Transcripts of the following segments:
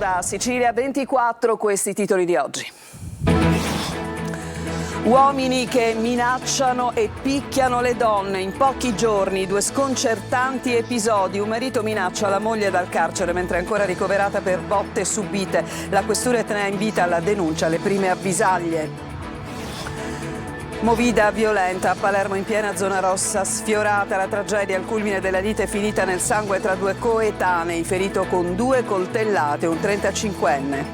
da Sicilia 24, questi titoli di oggi. Uomini che minacciano e picchiano le donne. In pochi giorni, due sconcertanti episodi. Un marito minaccia la moglie dal carcere mentre è ancora ricoverata per botte subite. La questura etnea invita alla denuncia, le prime avvisaglie. Movida violenta a Palermo in piena zona rossa, sfiorata la tragedia al culmine della lite finita nel sangue tra due coetanei, ferito con 2 coltellate, un 35enne.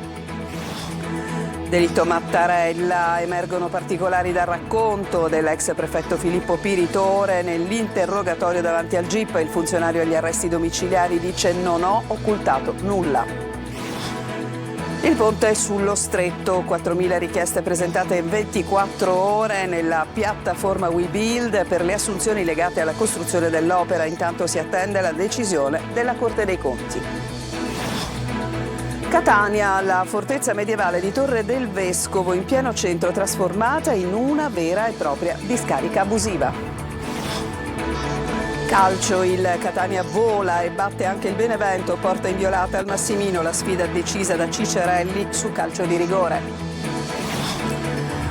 Delitto Mattarella, emergono particolari dal racconto dell'ex prefetto Filippo Piritore nell'interrogatorio davanti al GIP. Il funzionario agli arresti domiciliari dice: non ho occultato nulla. Il ponte è sullo stretto, 4.000 richieste presentate in 24 ore nella piattaforma WeBuild per le assunzioni legate alla costruzione dell'opera. Intanto si attende la decisione della Corte dei Conti. Catania, la fortezza medievale di Torre del Vescovo in pieno centro, trasformata in una vera e propria discarica abusiva. Calcio, il Catania vola e batte anche il Benevento, porta inviolata al Massimino, la sfida decisa da Cicerelli su calcio di rigore.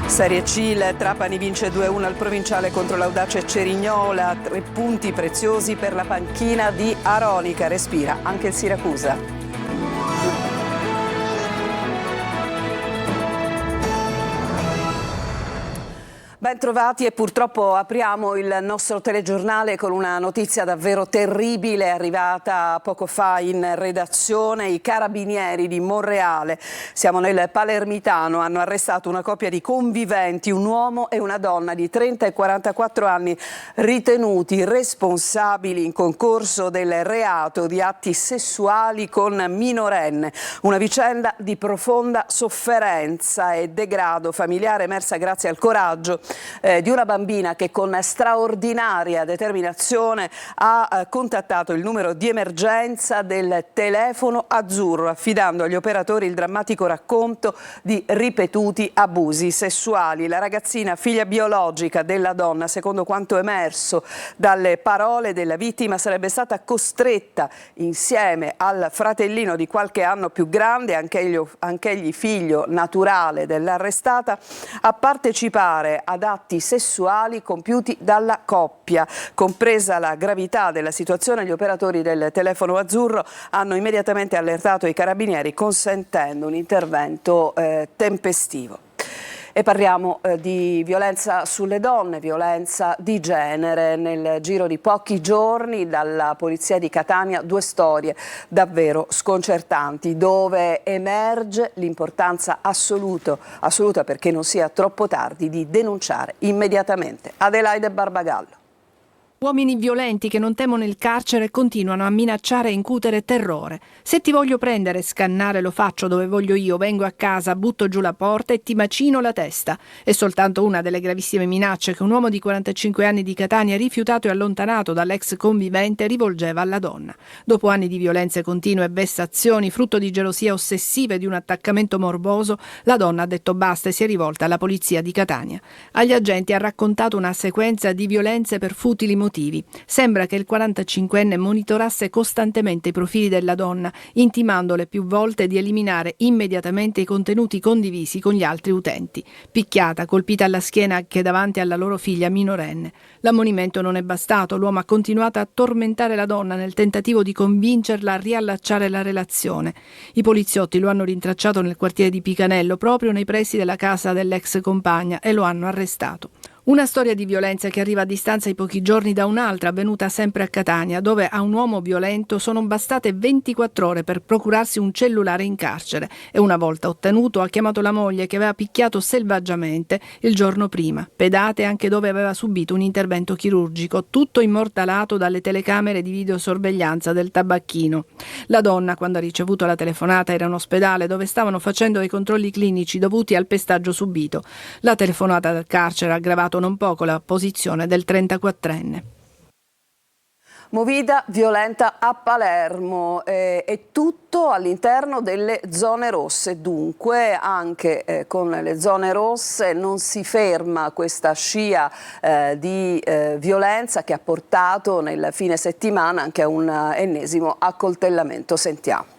Serie C, il Trapani vince 2-1 al Provinciale contro l'Audace Cerignola, 3 punti preziosi per la panchina di Aronica, respira anche il Siracusa. Ben trovati e purtroppo apriamo il nostro telegiornale con una notizia davvero terribile arrivata poco fa in redazione. I carabinieri di Monreale, siamo nel Palermitano, hanno arrestato una coppia di conviventi, un uomo e una donna di 30 e 44 anni, ritenuti responsabili in concorso del reato di atti sessuali con minorenne. Una vicenda di profonda sofferenza e degrado familiare emersa grazie al coraggio di una bambina che con straordinaria determinazione ha contattato il numero di emergenza del telefono azzurro, affidando agli operatori il drammatico racconto di ripetuti abusi sessuali. La ragazzina, figlia biologica della donna, secondo quanto emerso dalle parole della vittima, sarebbe stata costretta insieme al fratellino di qualche anno più grande, anch'egli figlio naturale dell'arrestata, a partecipare ad atti sessuali compiuti dalla coppia. Compresa la gravità della situazione, gli operatori del telefono azzurro hanno immediatamente allertato i carabinieri, consentendo un intervento tempestivo. E parliamo di violenza sulle donne, violenza di genere. Nel giro di pochi giorni dalla Polizia di Catania 2 storie davvero sconcertanti, dove emerge l'importanza assoluta, perché non sia troppo tardi, di denunciare immediatamente. Adelaide Barbagallo. Uomini violenti che non temono il carcere continuano a minacciare e incutere terrore. Se ti voglio prendere e scannare lo faccio dove voglio io, vengo a casa, butto giù la porta e ti macino la testa. È soltanto una delle gravissime minacce che un uomo di 45 anni di Catania, rifiutato e allontanato dall'ex convivente, rivolgeva alla donna. Dopo anni di violenze continue e vessazioni, frutto di gelosia ossessiva e di un attaccamento morboso, la donna ha detto basta e si è rivolta alla polizia di Catania. Agli agenti ha raccontato una sequenza di violenze per futili motivi. Sembra che il 45enne monitorasse costantemente i profili della donna, intimandole più volte di eliminare immediatamente i contenuti condivisi con gli altri utenti. Picchiata, colpita alla schiena anche davanti alla loro figlia minorenne. L'ammonimento non è bastato, l'uomo ha continuato a tormentare la donna nel tentativo di convincerla a riallacciare la relazione. I poliziotti lo hanno rintracciato nel quartiere di Picanello, proprio nei pressi della casa dell'ex compagna, e lo hanno arrestato. Una storia di violenza che arriva a distanza di pochi giorni da un'altra avvenuta sempre a Catania, dove a un uomo violento sono bastate 24 ore per procurarsi un cellulare in carcere e una volta ottenuto ha chiamato la moglie che aveva picchiato selvaggiamente il giorno prima, pedate anche dove aveva subito un intervento chirurgico, tutto immortalato dalle telecamere di videosorveglianza del tabacchino. La donna, quando ha ricevuto la telefonata, era in ospedale dove stavano facendo i controlli clinici dovuti al pestaggio subito. La telefonata dal carcere ha aggravato non poco la posizione del 34enne. Movida violenta a Palermo, è tutto all'interno delle zone rosse, dunque anche con le zone rosse non si ferma questa scia di violenza che ha portato nel fine settimana anche a un ennesimo accoltellamento. Sentiamo.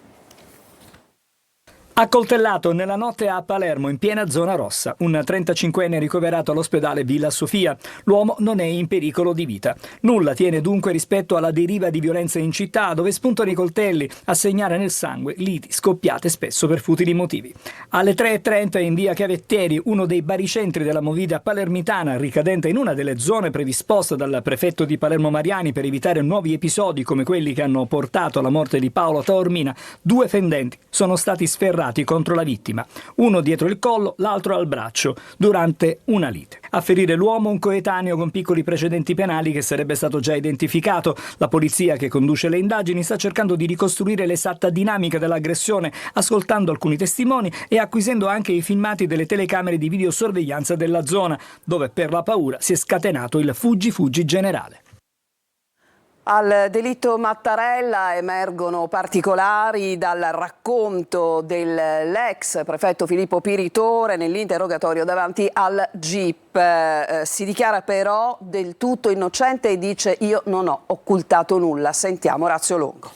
Accoltellato nella notte a Palermo, in piena zona rossa. Un 35enne ricoverato all'ospedale Villa Sofia. L'uomo non è in pericolo di vita. Nulla tiene dunque rispetto alla deriva di violenza in città, dove spuntano i coltelli a segnare nel sangue liti scoppiate spesso per futili motivi. Alle 3:30 in via Chiavettieri, uno dei baricentri della movida palermitana, ricadente in una delle zone predisposte dal prefetto di Palermo Mariani per evitare nuovi episodi come quelli che hanno portato alla morte di Paolo Taormina, 2 fendenti sono stati sferrati contro la vittima, uno dietro il collo, l'altro al braccio, durante una lite. A ferire l'uomo un coetaneo con piccoli precedenti penali che sarebbe stato già identificato. La polizia che conduce le indagini sta cercando di ricostruire l'esatta dinamica dell'aggressione, ascoltando alcuni testimoni e acquisendo anche i filmati delle telecamere di videosorveglianza della zona, dove per la paura si è scatenato il fuggi generale. Al delitto Mattarella emergono particolari dal racconto dell'ex prefetto Filippo Piritore nell'interrogatorio davanti al GIP. Si dichiara però del tutto innocente e dice: io non ho occultato nulla. Sentiamo Orazio Longo.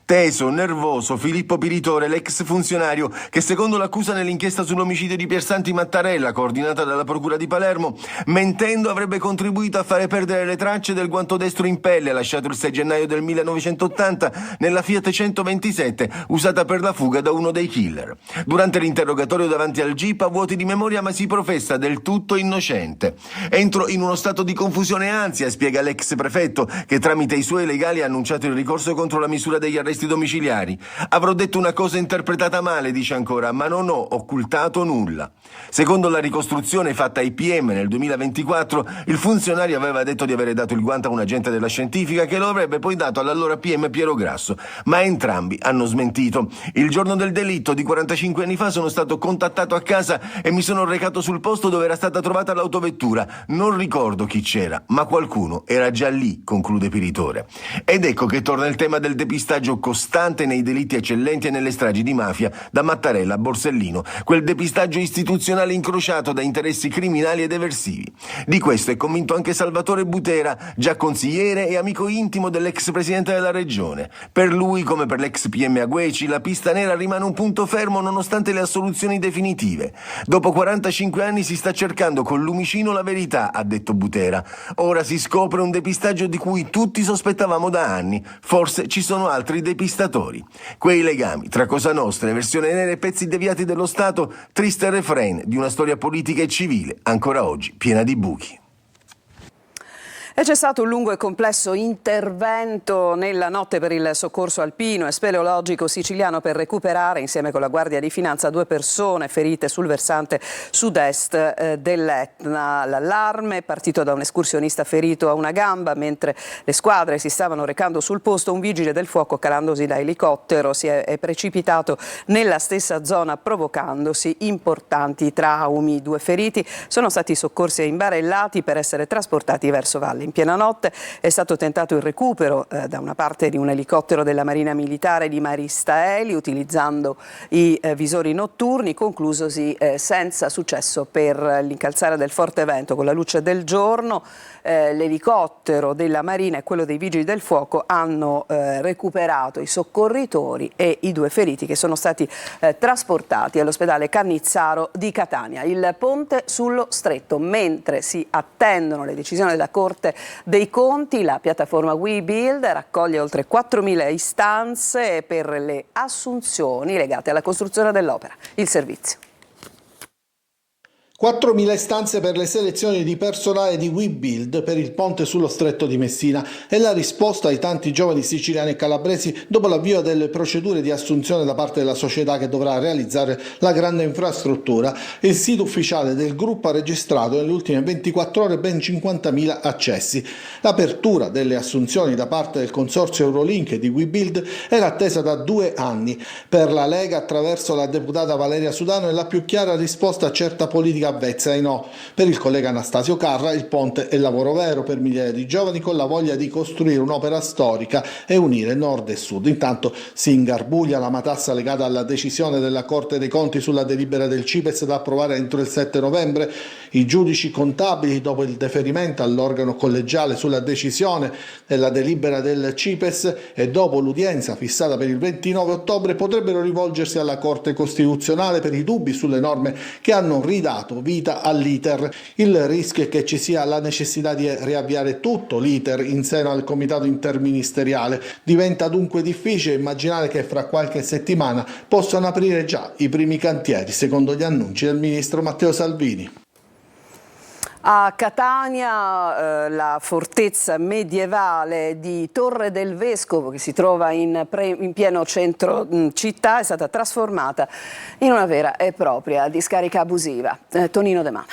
Teso, nervoso, Filippo Piritore, l'ex funzionario che secondo l'accusa nell'inchiesta sull'omicidio di Piersanti Mattarella, coordinata dalla Procura di Palermo, mentendo avrebbe contribuito a fare perdere le tracce del guanto destro in pelle lasciato il 6 gennaio del 1980 nella Fiat 127 usata per la fuga da uno dei killer. Durante l'interrogatorio davanti al GIP ha vuoti di memoria ma si professa del tutto innocente. Entro in uno stato di confusione e ansia, spiega l'ex prefetto, che tramite i suoi legali ha annunciato il ricorso contro la misura degli arresti domiciliari. Avrò detto una cosa interpretata male, dice ancora, ma non ho occultato nulla. Secondo la ricostruzione fatta ai PM nel 2024, il funzionario aveva detto di avere dato il guanto a un agente della scientifica che lo avrebbe poi dato all'allora PM Piero Grasso, ma entrambi hanno smentito. Il giorno del delitto di 45 anni fa sono stato contattato a casa e mi sono recato sul posto dove era stata trovata l'autovettura. Non ricordo chi c'era, ma qualcuno era già lì, conclude Piritore. Ed ecco che torna il tema del depistaggio costante nei delitti eccellenti e nelle stragi di mafia, da Mattarella a Borsellino, quel depistaggio istituzionale incrociato da interessi criminali ed eversivi. Di questo è convinto anche Salvatore Butera, già consigliere e amico intimo dell'ex presidente della regione. Per lui, come per l'ex PM Agueci, la pista nera rimane un punto fermo nonostante le assoluzioni definitive. Dopo 45 anni si sta cercando con Lumicino la verità, ha detto Butera. Ora si scopre un depistaggio di cui tutti sospettavamo da anni. Forse ci sono altri depistatori. Quei legami tra Cosa Nostra, versione nera e pezzi deviati dello Stato, triste refrain di una storia politica e civile, ancora oggi piena di buchi. E c'è stato un lungo e complesso intervento nella notte per il soccorso alpino e speleologico siciliano per recuperare, insieme con la Guardia di Finanza, 2 persone ferite sul versante sud-est dell'Etna. L'allarme è partito da un escursionista ferito a una gamba. Mentre le squadre si stavano recando sul posto, un vigile del fuoco, calandosi da elicottero, si è precipitato nella stessa zona, provocandosi importanti traumi. 2 feriti sono stati soccorsi e imbarellati per essere trasportati verso valle. In piena notte è stato tentato il recupero da una parte di un elicottero della Marina Militare di Maristaeli utilizzando i visori notturni, conclusosi senza successo per l'incalzare del forte vento. Con la luce del giorno l'elicottero della Marina e quello dei Vigili del Fuoco hanno recuperato i soccorritori e i 2 feriti che sono stati trasportati all'ospedale Cannizzaro di Catania. Il ponte sullo stretto, mentre si attendono le decisioni della Corte dei Conti, la piattaforma WeBuild raccoglie oltre 4.000 istanze per le assunzioni legate alla costruzione dell'opera. Il servizio. 4.000 istanze per le selezioni di personale di WeBuild per il ponte sullo stretto di Messina è la risposta ai tanti giovani siciliani e calabresi dopo l'avvio delle procedure di assunzione da parte della società che dovrà realizzare la grande infrastruttura. Il sito ufficiale del gruppo ha registrato nelle ultime 24 ore ben 50.000 accessi. L'apertura delle assunzioni da parte del consorzio Eurolink di WeBuild era attesa da 2 anni. Per la Lega, attraverso la deputata Valeria Sudano, è la più chiara risposta a certa politica avvezza ai no. Per il collega Anastasio Carra il ponte è lavoro vero per migliaia di giovani con la voglia di costruire un'opera storica e unire nord e sud. Intanto si ingarbuglia la matassa legata alla decisione della Corte dei Conti sulla delibera del CIPES da approvare entro il 7 novembre. I giudici contabili, dopo il deferimento all'organo collegiale sulla decisione della delibera del CIPES e dopo l'udienza fissata per il 29 ottobre, potrebbero rivolgersi alla Corte Costituzionale per i dubbi sulle norme che hanno ridato vita all'iter. Il rischio è che ci sia la necessità di riavviare tutto l'iter in seno al Comitato Interministeriale. Diventa dunque difficile immaginare che fra qualche settimana possano aprire già i primi cantieri, secondo gli annunci del ministro Matteo Salvini. A Catania la fortezza medievale di Torre del Vescovo, che si trova in pieno centro città, è stata trasformata in una vera e propria discarica abusiva. Tonino De Mana.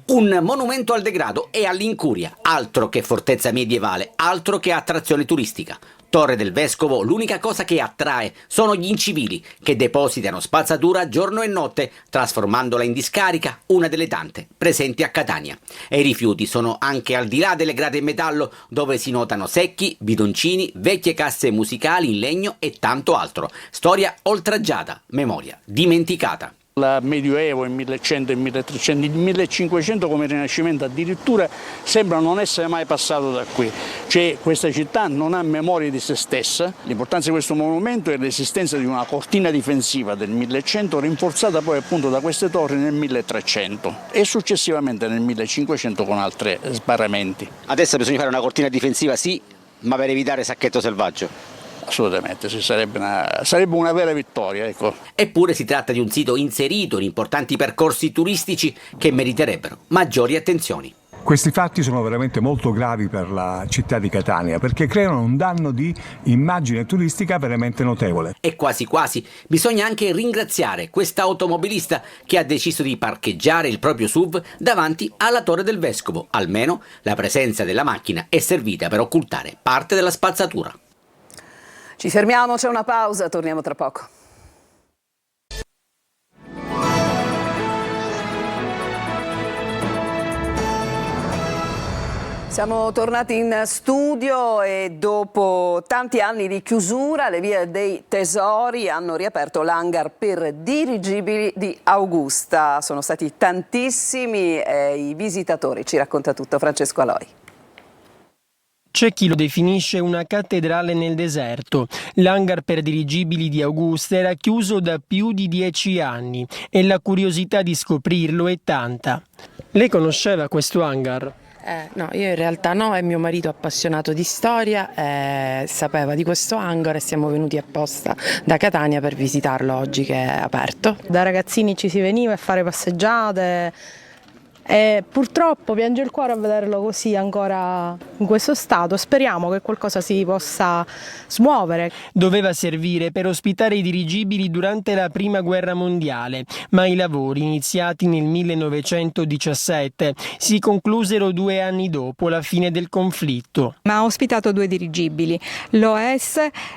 Un monumento al degrado e all'incuria, altro che fortezza medievale, altro che attrazione turistica. Torre del Vescovo, l'unica cosa che attrae sono gli incivili che depositano spazzatura giorno e notte, trasformandola in discarica, una delle tante presenti a Catania. E i rifiuti sono anche al di là delle grate in metallo, dove si notano secchi, bidoncini, vecchie casse musicali in legno e tanto altro. Storia oltraggiata, memoria dimenticata. Il Medioevo, il 1100, il 1300, il 1500 come Rinascimento addirittura sembra non essere mai passato da qui. Cioè questa città non ha memoria di se stessa. L'importanza di questo monumento è l'esistenza di una cortina difensiva del 1100 rinforzata poi appunto da queste torri nel 1300 e successivamente nel 1500 con altri sbarramenti. Adesso bisogna fare una cortina difensiva, sì, ma per evitare sacchetto selvaggio. Assolutamente, sì, sarebbe una vera vittoria. Ecco. Eppure si tratta di un sito inserito in importanti percorsi turistici che meriterebbero maggiori attenzioni. Questi fatti sono veramente molto gravi per la città di Catania perché creano un danno di immagine turistica veramente notevole. E quasi quasi bisogna anche ringraziare questa automobilista che ha deciso di parcheggiare il proprio SUV davanti alla Torre del Vescovo. Almeno la presenza della macchina è servita per occultare parte della spazzatura. Ci fermiamo, c'è una pausa, torniamo tra poco. Siamo tornati in studio e dopo tanti anni di chiusura le vie dei Tesori hanno riaperto l'hangar per dirigibili di Augusta. Sono stati tantissimi i visitatori, ci racconta tutto Francesco Aloi. C'è chi lo definisce una cattedrale nel deserto. L'hangar per dirigibili di Augusta era chiuso da più di 10 anni e la curiosità di scoprirlo è tanta. Lei conosceva questo hangar? No, io in realtà no, e mio marito appassionato di storia sapeva di questo hangar e siamo venuti apposta da Catania per visitarlo oggi che è aperto. Da ragazzini ci si veniva a fare passeggiate e purtroppo piange il cuore a vederlo così ancora in questo stato. Speriamo che qualcosa si possa smuovere. Doveva servire per ospitare i dirigibili durante la Prima Guerra Mondiale, ma i lavori iniziati nel 1917 si conclusero 2 anni dopo la fine del conflitto. Ma ha ospitato 2 dirigibili, l'OS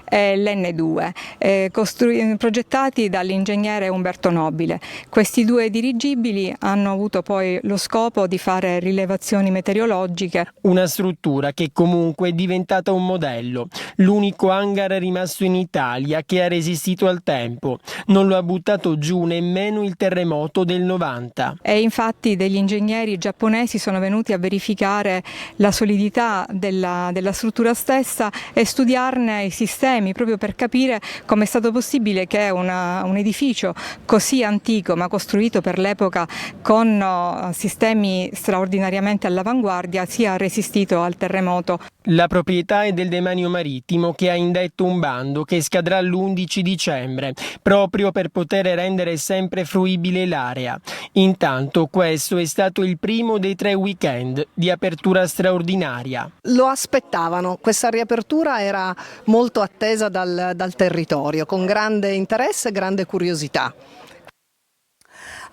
e l'N2, progettati dall'ingegnere Umberto Nobile. Questi 2 dirigibili hanno avuto poi lo scopo di fare rilevazioni meteorologiche. Una struttura che comunque è diventata un modello, l'unico hangar rimasto in Italia che ha resistito al tempo. Non lo ha buttato giù nemmeno il terremoto del 90. E infatti degli ingegneri giapponesi sono venuti a verificare la solidità della struttura stessa e studiarne i sistemi proprio per capire come è stato possibile che un edificio così antico ma costruito per l'epoca con sistemi straordinariamente all'avanguardia sia resistito al terremoto. La proprietà è del Demanio Marittimo che ha indetto un bando che scadrà l'11 dicembre, proprio per poter rendere sempre fruibile l'area. Intanto questo è stato il primo dei 3 weekend di apertura straordinaria. Lo aspettavano, questa riapertura era molto attesa dal territorio, con grande interesse e grande curiosità.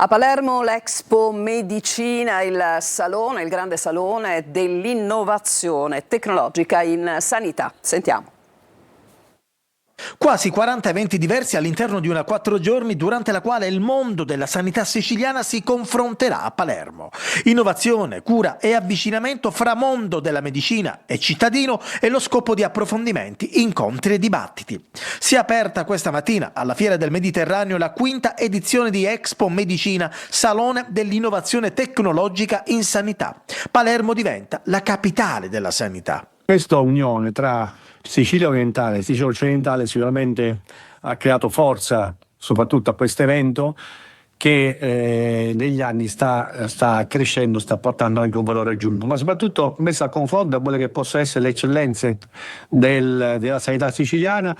A Palermo l'Expo Medicina, il grande salone dell'innovazione tecnologica in sanità. Sentiamo. Quasi 40 eventi diversi all'interno di una 4 giorni durante la quale il mondo della sanità siciliana si confronterà a Palermo. Innovazione, cura e avvicinamento fra mondo della medicina e cittadino è lo scopo di approfondimenti, incontri e dibattiti. Si è aperta questa mattina alla Fiera del Mediterraneo la 5ª edizione di Expo Medicina, Salone dell'innovazione tecnologica in sanità. Palermo diventa la capitale della sanità. Questa unione tra Sicilia orientale e Sicilia occidentale sicuramente ha creato forza soprattutto a questo evento che negli anni sta crescendo, sta portando anche un valore aggiunto, ma soprattutto messa a confronto a quelle che possono essere le eccellenze della sanità siciliana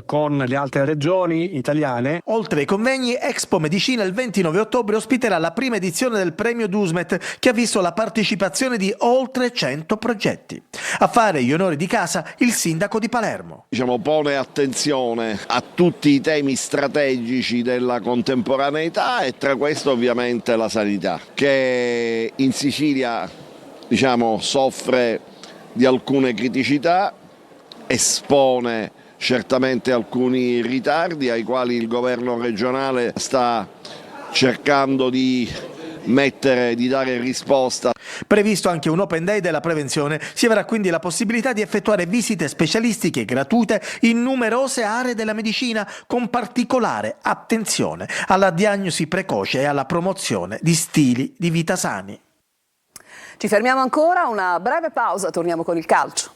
con le altre regioni italiane. Oltre ai convegni, Expo Medicina il 29 ottobre ospiterà la prima edizione del premio Dusmet, che ha visto la partecipazione di oltre 100 progetti. A fare gli onori di casa il sindaco di Palermo. Pone attenzione a tutti i temi strategici della contemporaneità e tra questo ovviamente la sanità, che in Sicilia soffre di alcune criticità, espone certamente alcuni ritardi ai quali il governo regionale sta cercando di dare risposta. Previsto anche un Open Day della prevenzione, si avrà quindi la possibilità di effettuare visite specialistiche gratuite in numerose aree della medicina, con particolare attenzione alla diagnosi precoce e alla promozione di stili di vita sani. Ci fermiamo ancora, una breve pausa, torniamo con il calcio.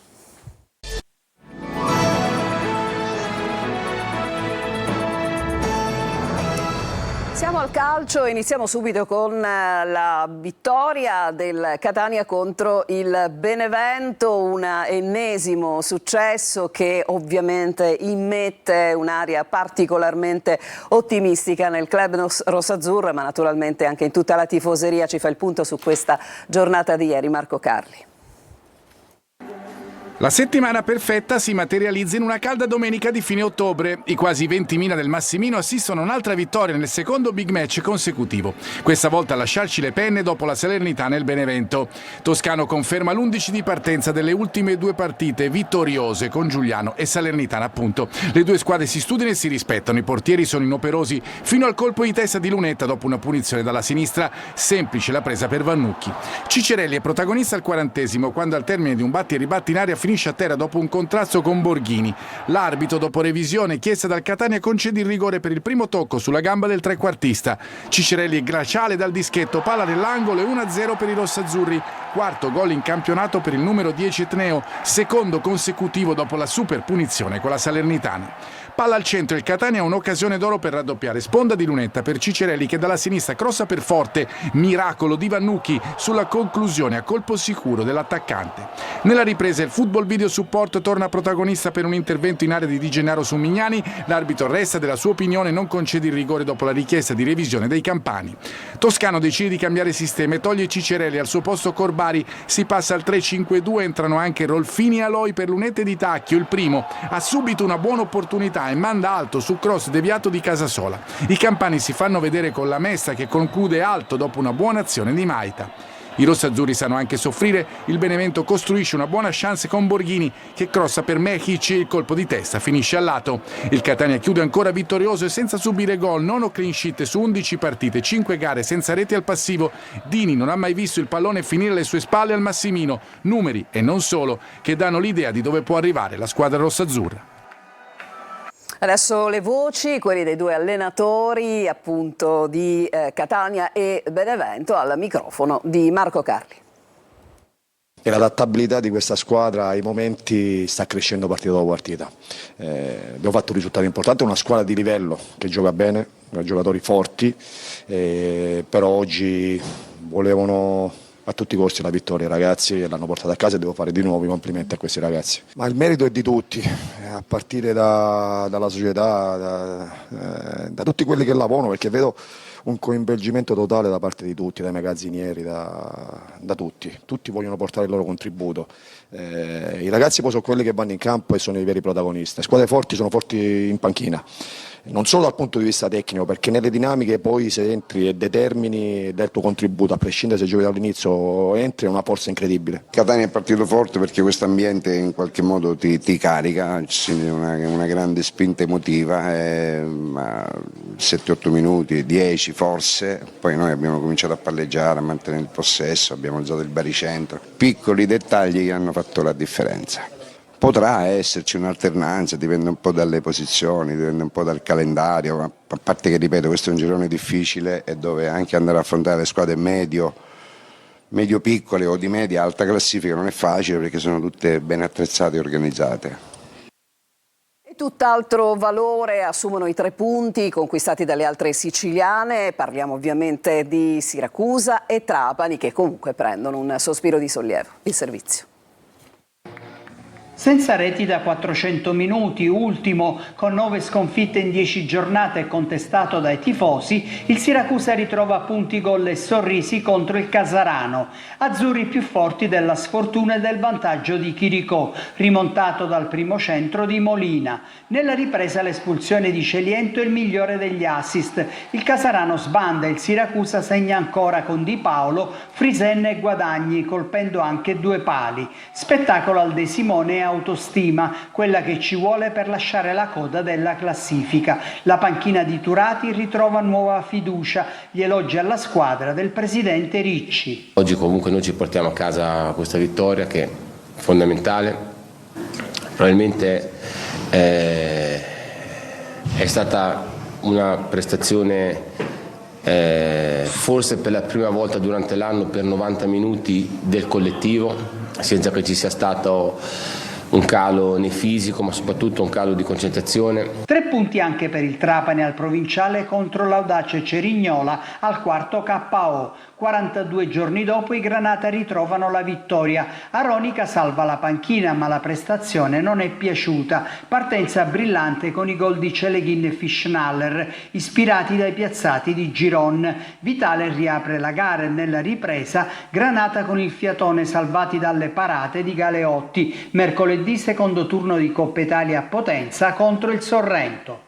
Siamo al calcio e iniziamo subito con la vittoria del Catania contro il Benevento, un ennesimo successo che ovviamente immette un'aria particolarmente ottimistica nel club rossazzurro, ma naturalmente anche in tutta la tifoseria. Ci fa il punto su questa giornata di ieri Marco Carli. La settimana perfetta si materializza in una calda domenica di fine ottobre. I quasi 20.000 del Massimino assistono a un'altra vittoria nel secondo big match consecutivo. Questa volta a lasciarci le penne dopo la Salernitana e il Benevento. Toscano conferma l'11 di partenza delle ultime 2 partite vittoriose con Giuliano e Salernitana appunto. Le 2 squadre si studiano e si rispettano. I portieri sono inoperosi fino al colpo di testa di Lunetta dopo una punizione dalla sinistra. Semplice la presa per Vannucchi. Cicerelli è protagonista al 40° quando al termine di un batti e ribatti in aria finisce a terra dopo un contrasto con Borghini. L'arbitro, dopo revisione chiesta dal Catania, concede il rigore per il primo tocco sulla gamba del trequartista. Cicerelli è glaciale dal dischetto, palla nell'angolo e 1-0 per i rossazzurri. 4º gol in campionato per il numero 10 etneo, secondo consecutivo dopo la super punizione con la Salernitana. Palla al centro, il Catania ha un'occasione d'oro per raddoppiare. Sponda di Lunetta per Cicerelli che dalla sinistra crossa per Forte, miracolo di Vannucchi sulla conclusione a colpo sicuro dell'attaccante. Nella ripresa il Football Video Support torna protagonista per un intervento in area di Di Gennaro su Mignani. L'arbitro resta della sua opinione e non concede il rigore dopo la richiesta di revisione dei campani. Toscano decide di cambiare sistema e toglie Cicerelli, al suo posto Corbari. Si passa al 3-5-2, entrano anche Rolfini e Aloi per Lunetta e Di Tacchio. Il primo ha subito una buona opportunità e manda alto su cross deviato di Casasola. I campani si fanno vedere con la Messa che conclude alto dopo una buona azione di Maita. I rossazzurri sanno anche soffrire, il Benevento costruisce una buona chance con Borghini che crossa per Mehic e il colpo di testa finisce al lato. Il Catania chiude ancora vittorioso e senza subire gol, 9 clean sheet su 11 partite, 5 gare senza reti al passivo. Dini non ha mai visto il pallone finire alle sue spalle al Massimino, numeri e non solo che danno l'idea di dove può arrivare la squadra rossazzurra. Adesso le voci, quelli dei 2 allenatori appunto di Catania e Benevento, al microfono di Marco Carli. E l'adattabilità di questa squadra ai momenti sta crescendo partita dopo partita. Abbiamo fatto un risultato importante, una squadra di livello che gioca bene, giocatori forti, però oggi volevano a tutti i costi la vittoria, i ragazzi l'hanno portata a casa e devo fare di nuovo i complimenti a questi ragazzi. Ma il merito è di tutti, a partire dalla società, da tutti quelli che lavorano, perché vedo un coinvolgimento totale da parte di tutti, dai magazzinieri, da tutti. Tutti vogliono portare il loro contributo. I ragazzi poi sono quelli che vanno in campo e sono i veri protagonisti. Le squadre forti sono forti in panchina. non solo dal punto di vista tecnico, perché nelle dinamiche poi se entri e determini del tuo contributo, a prescindere se giochi dall'inizio entri, è una forza incredibile. Catania è partito forte perché questo ambiente in qualche modo ti carica, c'è una grande spinta emotiva, ma 7-8 minuti, 10 forse, poi noi abbiamo cominciato a palleggiare, a mantenere il possesso, abbiamo alzato il baricentro, piccoli dettagli che hanno fatto la differenza. Potrà esserci un'alternanza, dipende un po' dalle posizioni, dipende un po' dal calendario, ma a parte che, ripeto, questo è un girone difficile e dove anche andare a affrontare le squadre medio piccole o di media alta classifica non è facile, perché sono tutte ben attrezzate e organizzate. E tutt'altro valore assumono i 3 punti conquistati dalle altre siciliane. Parliamo ovviamente di Siracusa e Trapani, che comunque prendono un sospiro di sollievo. Il servizio. Senza reti da 400 minuti, ultimo con 9 sconfitte in 10 giornate contestato dai tifosi, il Siracusa ritrova punti, gol e sorrisi contro il Casarano. Azzurri più forti della sfortuna e del vantaggio di Chiricò, rimontato dal primo centro di Molina. Nella ripresa l'espulsione di Celiento è il migliore degli assist. Il Casarano sbanda, il Siracusa segna ancora con Di Paolo, Frisenna e Guadagni, colpendo anche 2 pali. Spettacolo al De Simone e autostima, quella che ci vuole per lasciare la coda della classifica. La panchina di Turati ritrova nuova fiducia, gli elogi alla squadra del presidente Ricci. Oggi comunque noi ci portiamo a casa questa vittoria che è fondamentale, probabilmente è stata una prestazione forse per la prima volta durante l'anno per 90 minuti del collettivo, senza che ci sia stato un calo né fisico ma soprattutto un calo di concentrazione. 3 punti anche per il Trapani al provinciale contro l'Audace Cerignola al quarto KO. 42 giorni dopo i Granata ritrovano la vittoria. Aronica salva la panchina, ma la prestazione non è piaciuta. Partenza brillante con i gol di Celeghin e Fischnaller, ispirati dai piazzati di Giron. Vitale riapre la gara e nella ripresa Granata con il fiatone, salvati dalle parate di Galeotti. Mercoledì secondo turno di Coppa Italia a Potenza contro il Sorrento.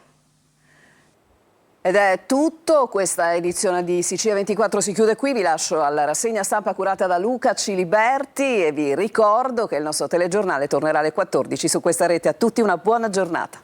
Ed è tutto, questa edizione di Sicilia 24 si chiude qui, vi lascio alla rassegna stampa curata da Luca Ciliberti e vi ricordo che il nostro telegiornale tornerà alle 14 su questa rete. A tutti una buona giornata.